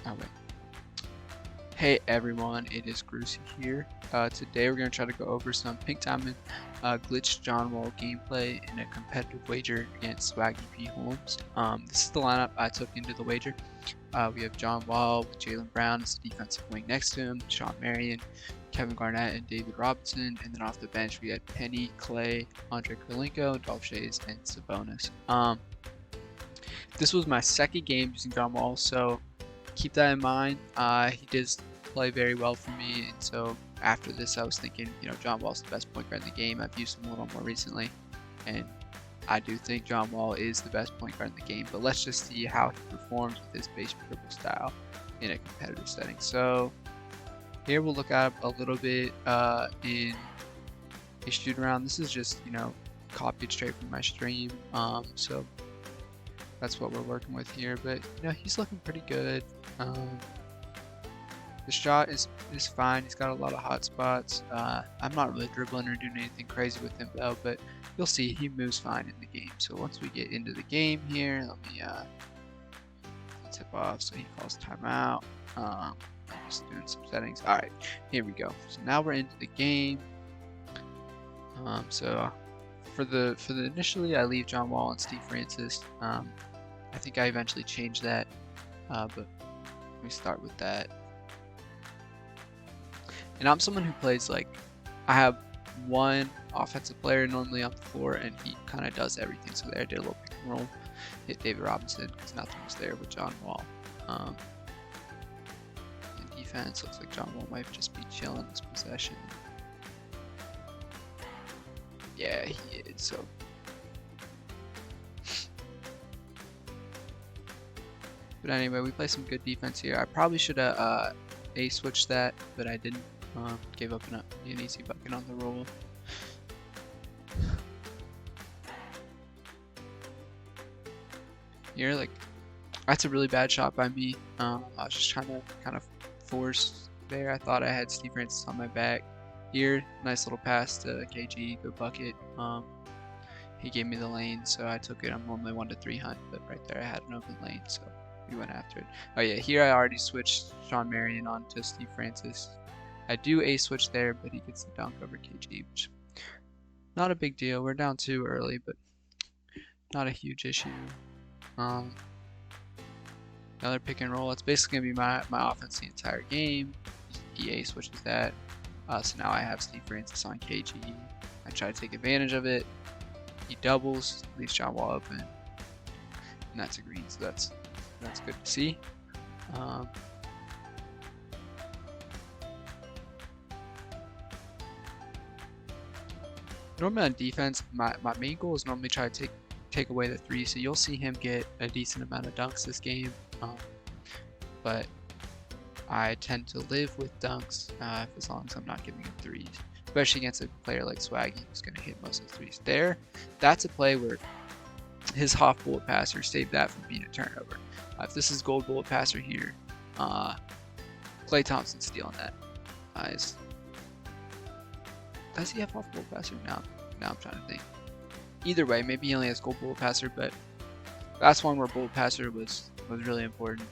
Oh wait. Hey everyone, it is Grucy here. Today we're going to try to go over some Pink Diamond glitched John Wall gameplay in a competitive wager against SwaggyPHolmes. This is the lineup I took into the wager. We have John Wall with Jalen Brown as the defensive wing next to him, Sean Marion, Kevin Garnett, and David Robinson. And then off the bench we had Penny, Clay, Andre Kirilenko, Dolph Shays, and Sabonis. This was my second game using John Wall, so keep that in mind. He does play very well for me, and so after this I was thinking, John Wall's the best point guard in the game. I've used him a little more recently, and I do think John Wall is the best point guard in the game, but let's just see how he performs with his base dribble style in a competitive setting. So here we'll look at a little bit in a shoot around. This is just, copied straight from my stream, so that's what we're working with here, but he's looking pretty good. The shot is fine. He's got a lot of hot spots. I'm not really dribbling or doing anything crazy with him though, but you'll see he moves fine in the game. So once we get into the game here, let me tip off so he calls timeout. I'm just doing some settings. All right, here we go. So now we're into the game. So for the initially, I leave John Wall and Steve Francis. I think I eventually changed that, but let me start with that. And I'm someone who plays I have one offensive player normally on the floor, and he kind of does everything. So there I did a little pick and roll, hit David Robinson because nothing was there with John Wall. In defense, looks like John Wall might just be chilling this possession. Yeah, he is. So. But anyway, we play some good defense here. I probably should have A-switched that, but I didn't. Gave up an easy bucket on the roll. Here, that's a really bad shot by me. I was just trying to kind of force there. I thought I had Steve Francis on my back. Here, nice little pass to KG, good bucket. He gave me the lane, so I took it. I'm normally 1-3 hunt, but right there I had an open lane, so we went after it. Oh yeah, here I already switched Sean Marion on to Steve Francis. I do A-switch there, but he gets the dunk over KG, which not a big deal. We're down 2 early, but not a huge issue. Another pick and roll. It's basically gonna be my offense the entire game. He A-switches that. So now I have Steve Francis on KG. I try to take advantage of it. He doubles, leaves John Wall open, and that's a green. So that's good to see. Normally on defense, my main goal is normally try to take away the 3. So you'll see him get a decent amount of dunks this game, but I tend to live with dunks as long as I'm not giving him 3s, especially against a player like Swaggy who's going to hit most of the 3s. That's a play where his half bullet passer saved that from being a turnover. If this is gold bullet passer here, Klay Thompson stealing that. Does he have half bullet passer? Now I'm trying to think. Either way, maybe he only has gold bullet passer, but that's one where bullet passer was really important.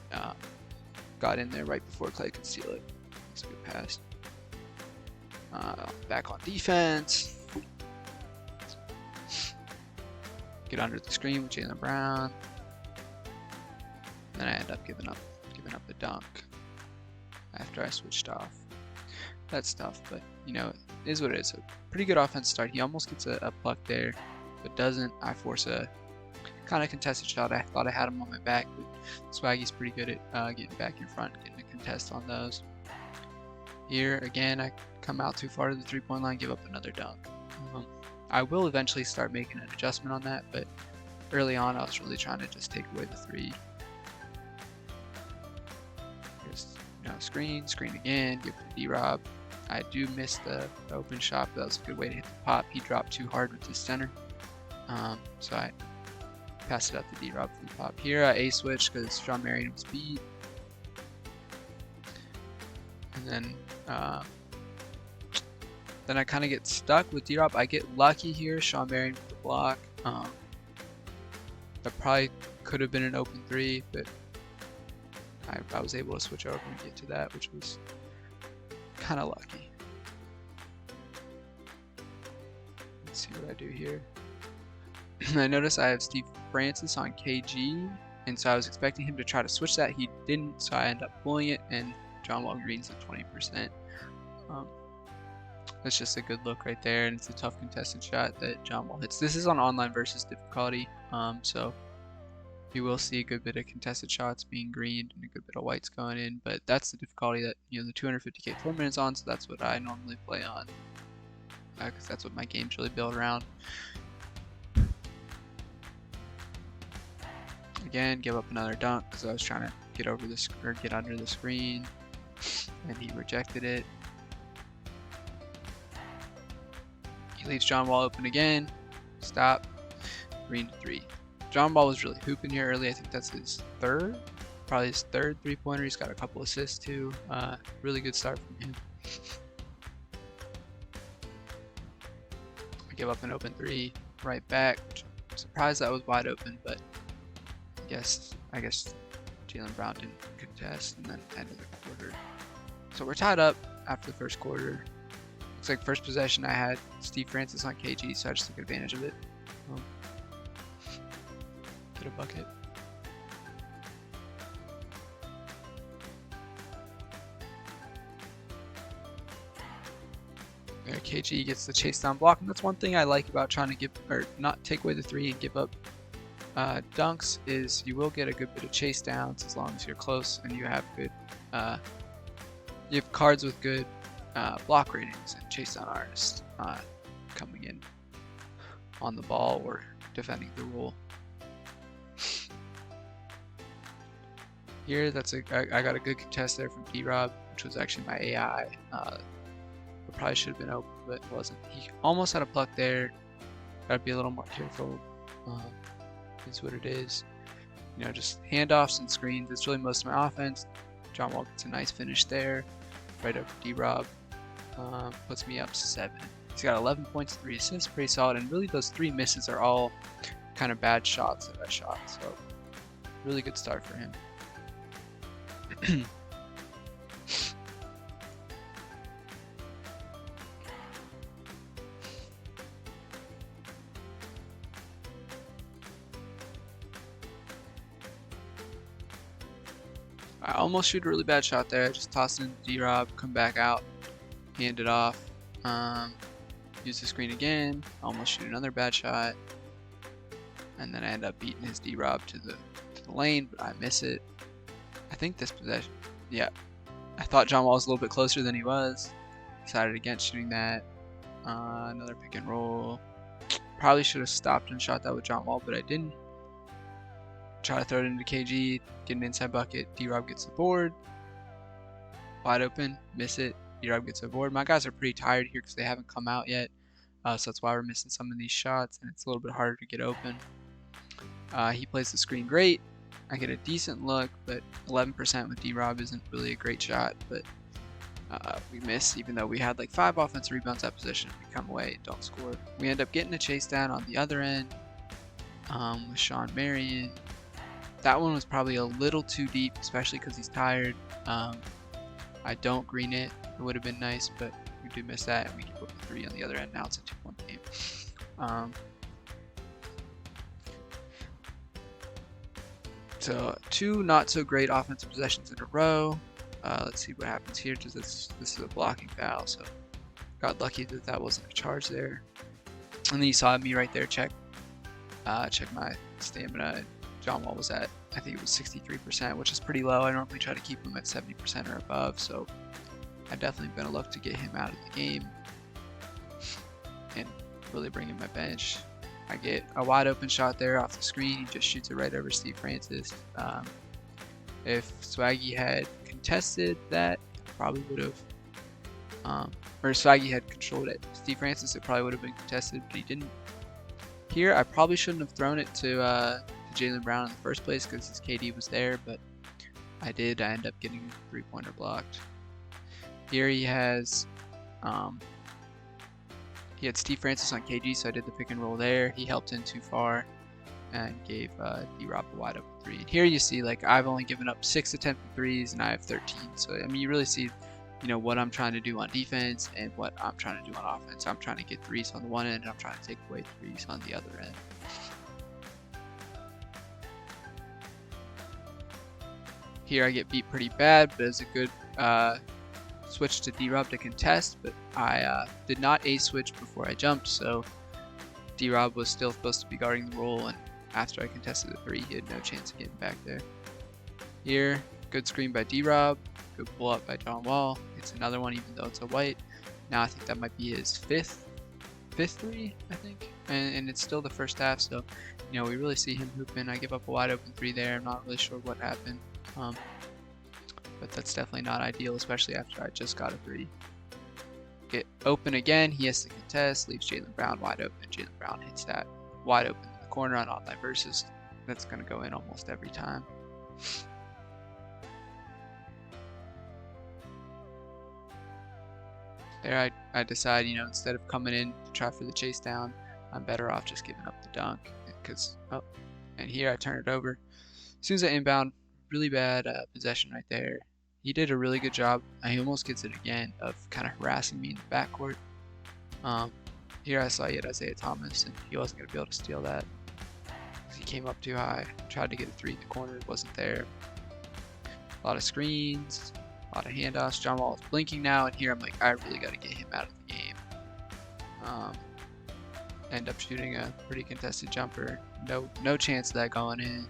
Got in there right before Klay could steal it. That's a good pass. Back on defense. Get under the screen with Jalen Brown. And then I end up giving up the dunk after I switched off. That's tough, but it is what it is. So pretty good offense start. He almost gets a pluck there, but doesn't. I force a kind of contested shot. I thought I had him on my back, but Swaggy's pretty good at getting back in front, getting a contest on those. Here again, I come out too far to the 3-point line, give up another dunk. I will eventually start making an adjustment on that, but early on I was really trying to just take away the 3. Here's screen again, give it to D-Rob. I do miss the open shot, but that was a good way to hit the pop. He dropped too hard with his center, so I passed it up to D-Rob for the pop. Here I A-switch because Sean Marion was beat, and then I kind of get stuck with D-Rob. I get lucky here, Sean Marion with the block. That probably could have been an open 3, but I was able to switch over and get to that, which was kind of lucky. Let's see what I do here. I notice I have Steve Francis on KG, and so I was expecting him to try to switch that. He didn't, so I end up pulling it, and John Wall Green's at 20%. That's just a good look right there, and it's a tough contested shot that John Wall hits. This is on online versus difficulty, so you will see a good bit of contested shots being greened and a good bit of whites going in, but that's the difficulty that the 250k tournament is on, so that's what I normally play on, because that's what my game's really built around. Again, give up another dunk because I was trying to get over this or get under the screen, and he rejected it. He leaves John Wall open again. Stop. Green to 3. John Wall was really hooping here early. I think that's his probably his third 3-pointer. He's got a couple assists too. Really good start from him. I give up an open 3 right back. I'm surprised that was wide open, but I guess Jaylen Brown didn't contest, and then end of the quarter. So we're tied up after the first quarter. Looks like first possession I had Steve Francis on KG, so I just took advantage of it. Get a bucket. There, KG gets the chase down block, and that's one thing I like about trying to give or not take away the 3 and give up dunks is you will get a good bit of chase downs as long as you're close and you have good you have cards with good block ratings and chase down artists coming in on the ball or defending the rule. Here, I got a good contest there from D-Rob, which was actually my AI. It probably should have been open, but it wasn't. He almost had a pluck there. Gotta be a little more careful. Is what it is. Just handoffs and screens. It's really most of my offense. John Wall gets a nice finish there, right over D-Rob. Puts me up 7. He's got 11 points, 3 assists, pretty solid. And really, those 3 misses are all kind of bad shots that I shot. So, really good start for him. I almost shoot a really bad shot there. I just tossed it into D-Rob, come back out, hand it off, use the screen again, almost shoot another bad shot, and then I end up beating his D-Rob to the lane, but I miss it. I think this possession, yeah, I thought John Wall was a little bit closer than he was. Decided against shooting that. Another pick and roll. Probably should have stopped and shot that with John Wall, but I didn't. Try to throw it into KG, get an inside bucket. D-Rob gets the board. Wide open, miss it. D-Rob gets the board. My guys are pretty tired here because they haven't come out yet. So that's why we're missing some of these shots, and it's a little bit harder to get open. He plays the screen great. I get a decent look, but 11% with D-Rob isn't really a great shot. But we miss, even though we had like 5 offensive rebounds that possession. We come away and don't score. We end up getting a chase down on the other end with Sean Marion. That one was probably a little too deep, especially because he's tired. I don't green it. It would have been nice, but we do miss that, and we keep up with 3 on the other end. Now it's a 2-point game. So 2 not so great offensive possessions in a row. Let's see what happens here. This is a blocking foul, so got lucky that that wasn't a charge there. And then you saw me right there check my stamina. And John Wall was at, I think it was 63%, which is pretty low. I normally try to keep him at 70% or above, so I've definitely been a look to get him out of the game and really bring in my bench. I get a wide open shot there off the screen. He just shoots it right over Steve Francis. If Swaggy had contested that, probably would have, or Swaggy had controlled it. Steve Francis, it probably would have been contested, but he didn't. Here, I probably shouldn't have thrown it to Jaylen Brown in the first place because his KD was there, but I did. I end up getting a 3-pointer blocked. Here he has, he had Steve Francis on KG, so I did the pick and roll there. He helped in too far and gave D-Rob a wide open three. And here you see, like, I've only given up 6 attempted threes and I have 13. So I mean, you really see, you know, what I'm trying to do on defense and what I'm trying to do on offense. I'm trying to get threes on the one end and I'm trying to take away threes on the other end. Here I get beat pretty bad, but it's a good switch to D-Rob to contest, but I did not A-switch before I jumped, so D-Rob was still supposed to be guarding the roll, and after I contested the three, he had no chance of getting back there. Here, good screen by D-Rob, good pull up by John Wall. It's another one even though it's a white. Now I think that might be his fifth three, I think, and it's still the first half, so you know, we really see him hooping. I give up a wide open three there. I'm not really sure what happened. But that's definitely not ideal, especially after I just got a three. Get open again, he has to contest, leaves Jaylen Brown wide open. Jaylen Brown hits that wide open in the corner on online versus. That's going to go in almost every time. There I decide, you know, instead of coming in to try for the chase down, I'm better off just giving up the dunk. And here I turn it over. As soon as I inbound, really bad possession right there. He did a really good job. He almost gets it again of kind of harassing me in the backcourt. Here I saw yet Isaiah Thomas, and he wasn't going to be able to steal that. He came up too high. Tried to get a three in the corner, it wasn't there. A lot of screens, a lot of handoffs. John Wall is blinking now, and here I'm like, I really got to get him out of the game. End up shooting a pretty contested jumper. No chance of that going in.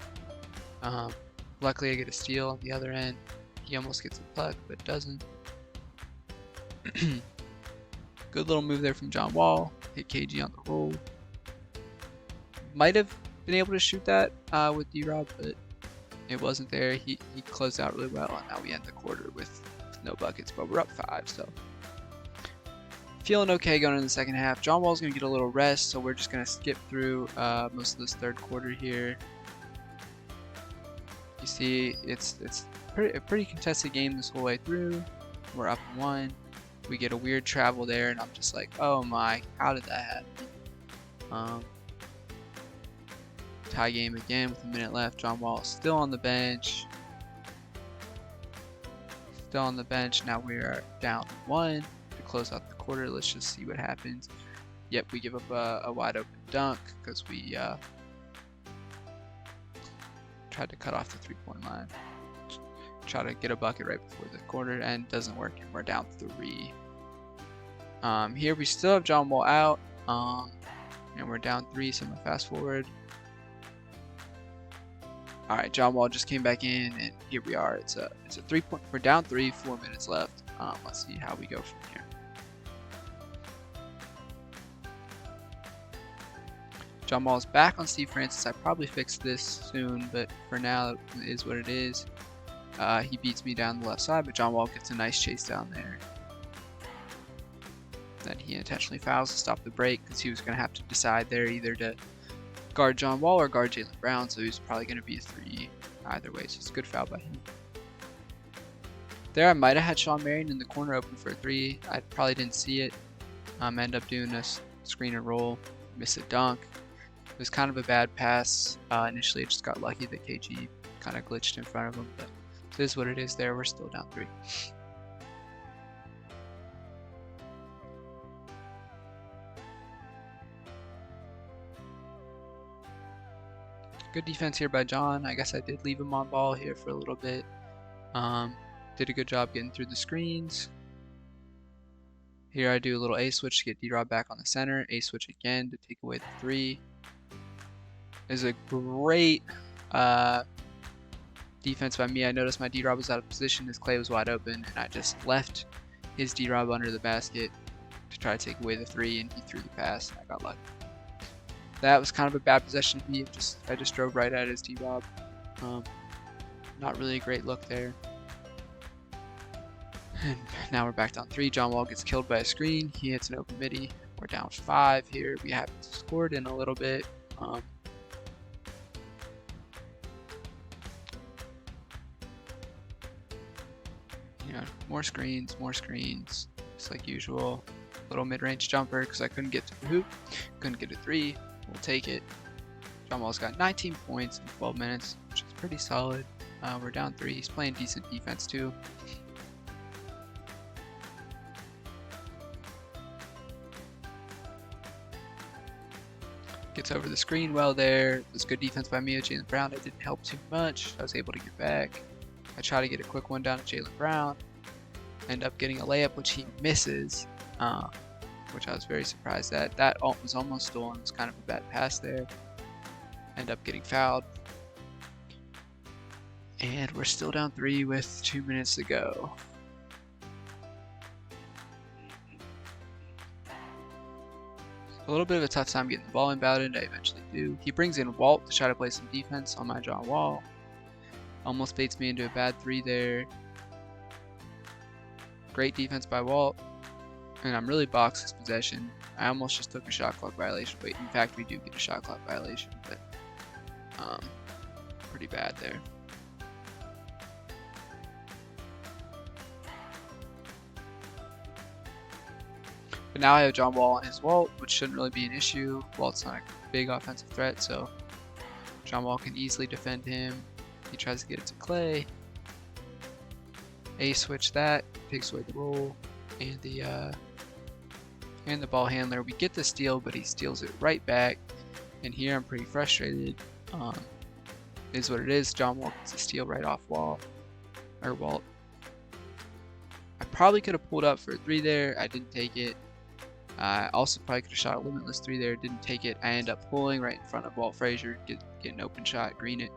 Luckily I get a steal on the other end. He almost gets a puck, but doesn't. Good little move there from John Wall. Hit KG on the roll. Might have been able to shoot that with D-Rob, but it wasn't there. He closed out really well, and now we end the quarter with no buckets, but we're up 5, so feeling okay going into the second half. John Wall's going to get a little rest, so we're just going to skip through most of this third quarter here. You see, it's a pretty contested game this whole way through. We're up 1. We get a weird travel there, and I'm just like, oh my, how did that happen? Tie game again with a minute left. John Wall is still on the bench. Now we are down 1 to close out the quarter. Let's just see what happens. Yep, we give up a wide open dunk because we tried to cut off the 3-point line. Try to get a bucket right before the quarter, and doesn't work, and we're down 3. Here we still have John Wall out, and we're down 3, so I'm gonna fast forward. Alright, John Wall just came back in, and here we are. It's a 3-point. We're down 3, 4 minutes left. Let's see how we go from here. John Wall's back on Steve Francis. I probably fixed this soon, but for now it is what it is. He beats me down the left side, but John Wall gets a nice chase down there. Then he intentionally fouls to stop the break because he was going to have to decide there either to guard John Wall or guard Jaylen Brown, so he's probably going to be a 3 either way, so it's a good foul by him. There I might have had Sean Marion in the corner open for a 3. I probably didn't see it. End up doing a screen and roll, miss a dunk. It was kind of a bad pass. Initially I just got lucky that KG kind of glitched in front of him, but this is what it is there. We're still down 3. Good defense here by John. I guess I did leave him on ball here for a little bit. Did a good job getting through the screens. Here I do a little A-switch to get D-Rob back on the center. A-switch again to take away the 3. Is a great defense by me. I noticed my D-Rob was out of position. His Clay was wide open, and I just left his D-Rob under the basket to try to take away the 3, and he threw the pass, and I got lucky. That was kind of a bad possession to me. I just drove right at his D-Rob. Not really a great look there. And now we're back down 3. John Wall gets killed by a screen. He hits an open midi. We're down 5 here. We haven't scored in a little bit. You know, more screens, just like usual. Little mid-range jumper because I couldn't get to the hoop. Couldn't get a 3. We'll take it. John Wall's got 19 points in 12 minutes, which is pretty solid. We're down 3. He's playing decent defense too. Gets over the screen well there. It was good defense by me. Jaylen Brown, it didn't help too much. I was able to get back. I try to get a quick one down to Jaylen Brown. End up getting a layup, which he misses, which I was very surprised at. That was almost stolen. It was kind of a bad pass there. End up getting fouled. And we're still down 3 with 2 minutes to go. A little bit of a tough time getting the ball inbounded. I eventually do. He brings in Walt to try to play some defense on my John Wall. Almost baits me into a bad 3 there. Great defense by Walt. And I'm really boxed this possession. I almost just took a shot clock violation. But in fact, we do get a shot clock violation. But pretty bad there. But now I have John Wall on his Walt, which shouldn't really be an issue. Walt's not a big offensive threat, so John Wall can easily defend him. He tries to get it to Clay. A-switch that, takes away the roll, and the ball handler. We get the steal, but he steals it right back. And here I'm pretty frustrated. Is what it is. John Wall gets a steal right off Walt. I probably could have pulled up for a 3 there. I didn't take it. I also probably could have shot a limitless 3 there. Didn't take it. I end up pulling right in front of Walt Frazier. Get an open shot, green it,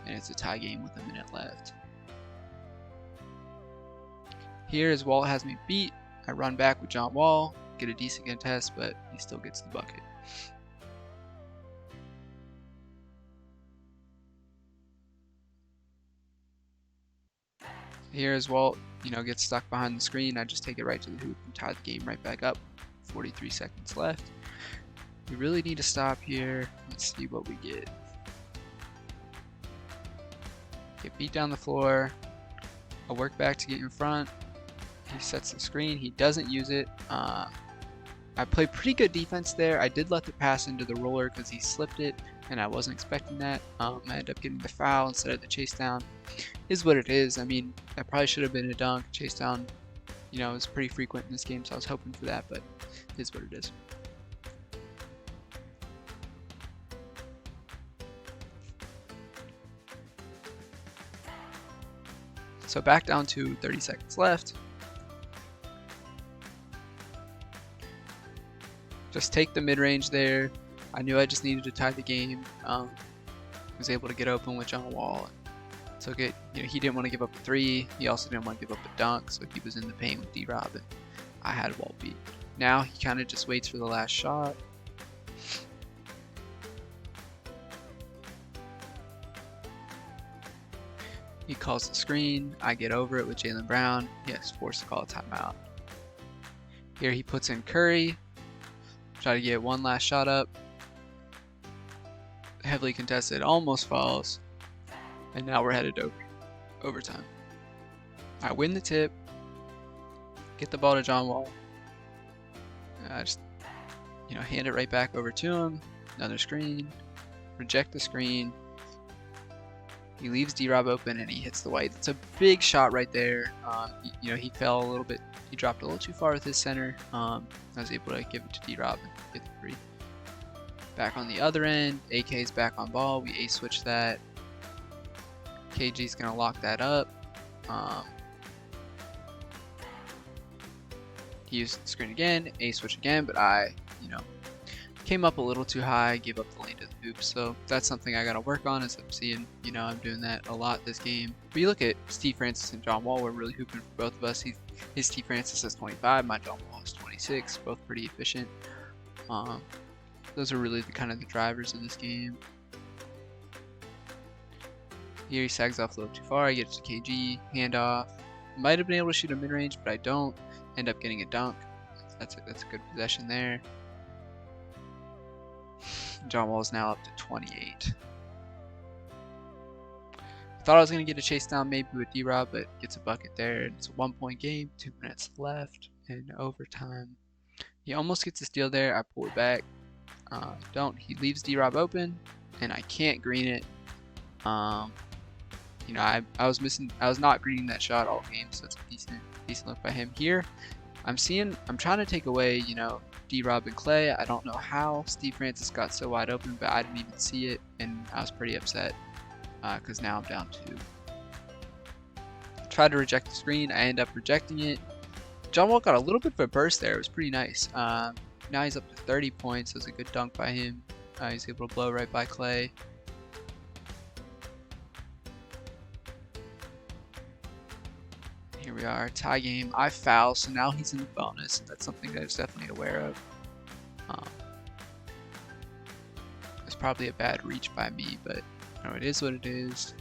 and it's a tie game with a minute left. Here as Walt has me beat, I run back with John Wall, get a decent contest, but he still gets the bucket. Here as Walt, gets stuck behind the screen, I just take it right to the hoop and tie the game right back up. 43 seconds left. We really need to stop here. Let's see what we get. Get beat down the floor. I'll work back to get in front. He sets the screen. He doesn't use it. I played pretty good defense there. I did let the pass into the roller because he slipped it, and I wasn't expecting that. I ended up getting the foul instead of the chase down. Is what it is. I mean, that probably should have been a dunk. Chase down, is pretty frequent in this game, so I was hoping for that, but it is what it is. So back down to 30 seconds left. Just take the mid-range there. I knew I just needed to tie the game. Was able to get open with John Wall. Took it. He didn't want to give up a 3. He also didn't want to give up a dunk, so he was in the paint with D-Rob, and I had Walt beat. Now he kind of just waits for the last shot. He calls the screen. I get over it with Jaylen Brown. He is forced to call a timeout. Here he puts in Curry. Try to get one last shot up. Heavily contested, almost falls. And now we're headed to overtime. I win the tip. Get the ball to John Wall. Just, hand it right back over to him. Another screen. Reject the screen. He leaves D-Rob open and he hits the white. It's a big shot right there. He fell a little bit. He dropped a little too far with his center. I was able to give it to D-Rob and get the 3. Back on the other end, AK's back on ball. We A-switch that. KG's going to lock that up. He used the screen again, A-switch again, but I, came up a little too high, gave up the lane to the hoop. So that's something I got to work on, as I'm seeing, I'm doing that a lot this game. But you look at Steve Francis and John Wall, we're really hooping for both of us. His Steve Francis has 25, my John Wall is 26, both pretty efficient. Those are really the kind of the drivers of this game. Here he sags off a little too far. I get it to KG, handoff. Might have been able to shoot a mid-range, but I don't. End up getting a dunk. That's a good possession there. John Wall is now up to 28. I thought I was going to get a chase down maybe with D-Rob, but gets a bucket there. It's a 1-point game, 2 minutes left in overtime. He almost gets a steal there. I pull it back. He leaves D-Rob open, and I can't green it. you know, I was not greeting that shot all game, so it's a decent look by him here. I'm trying to take away, you know, D-Rob and Clay. I don't know how Steve Francis got so wide open, but I didn't even see it, and I was pretty upset because now I'm down 2. Tried to reject the screen. I end up rejecting it. John Wall got a little bit of a burst there. It was pretty nice. Now he's up to 30 points. It was a good dunk by him. He's able to blow right by Clay. Here we are, tie game. I foul, so now he's in the bonus. That's something that I was definitely aware of. It's probably a bad reach by me, but you know, it is what it is.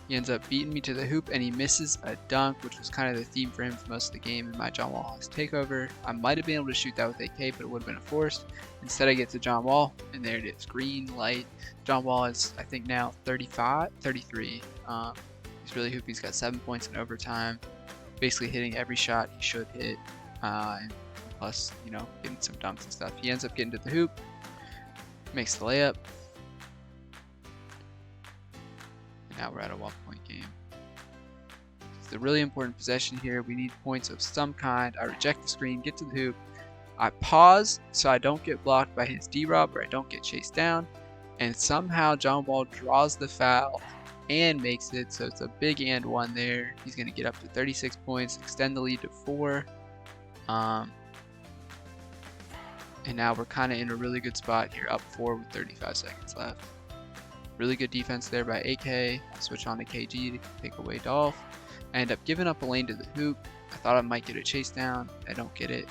He ends up beating me to the hoop, and he misses a dunk, which was kind of the theme for him for most of the game in my John Wall takeover. I might have been able to shoot that with AK, but it would have been a forced. Instead, I get to John Wall, and there it is, green light. John Wall is, I think, now 33. He's really hoopy. He's got 7 points in overtime, basically hitting every shot he should hit, and plus, you know, getting some dunks and stuff. He ends up getting to the hoop, makes the layup. Now we're at a 1-point game. It's a really important possession here. We need points of some kind. I reject the screen, get to the hoop. I pause so I don't get blocked by his D-Rob or I don't get chased down. And somehow John Wall draws the foul and makes it. So it's a big and 1 there. He's going to get up to 36 points, extend the lead to 4. And now we're kind of in a really good spot here, up 4 with 35 seconds left. Really good defense there by AK. I switch on to KG to take away Dolph. I end up giving up a lane to the hoop. I thought I might get a chase down. I don't get it.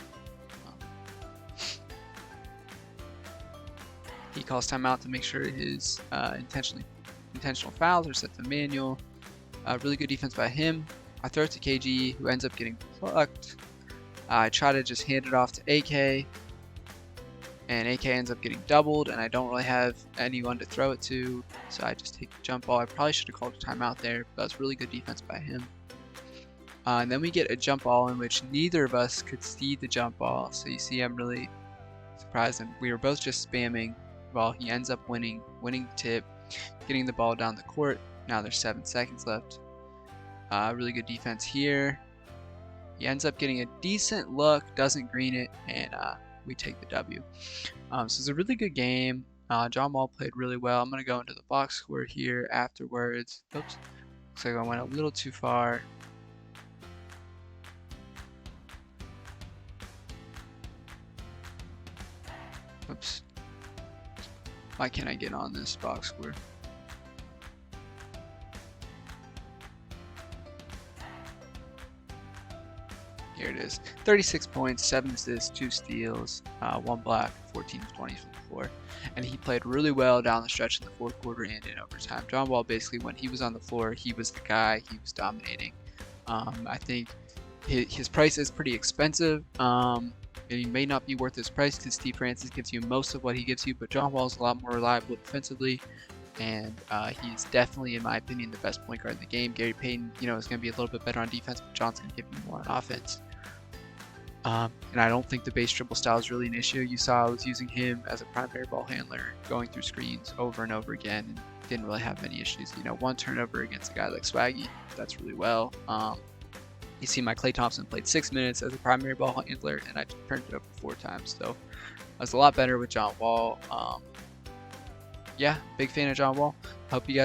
He calls timeout to make sure his intentional fouls are set to manual. Really good defense by him. I throw it to KG, who ends up getting plucked. I try to just hand it off to AK. And AK ends up getting doubled, and I don't really have anyone to throw it to, so I just take the jump ball. I probably should have called a timeout there, but that's really good defense by him. And then we get a jump ball in which neither of us could see the jump ball, so you see I'm really surprised. And we were both just spamming while he ends up winning the tip, getting the ball down the court. Now there's 7 seconds left. Really good defense here. He ends up getting a decent look, doesn't green it, and we take the W. So it's a really good game. John Wall played really well. I'm going to go into the box score here afterwards. Oops. Looks like I went a little too far. Oops. Why can't I get on this box score? Here it is. 36 points, 7 assists, 2 steals, 1 block, 14 of 20 from the floor. And he played really well down the stretch in the 4th quarter and in overtime. John Wall, basically, when he was on the floor, he was the guy. He was dominating. I think his price is pretty expensive. And he may not be worth his price because Steve Francis gives you most of what he gives you, but John Wall is a lot more reliable defensively. And he's definitely, in my opinion, the best point guard in the game. Gary Payton, you know, is going to be a little bit better on defense, but John's going to give you more on offense. And I don't think the base dribble style is really an issue. You saw I was using him as a primary ball handler, going through screens over and over again, and didn't really have many issues. You know, 1 turnover against a guy like Swaggy, that's really well. You see my Klay Thompson played 6 minutes as a primary ball handler, and I turned it over 4 times. So I was a lot better with John Wall. Yeah, big fan of John Wall. Hope you guys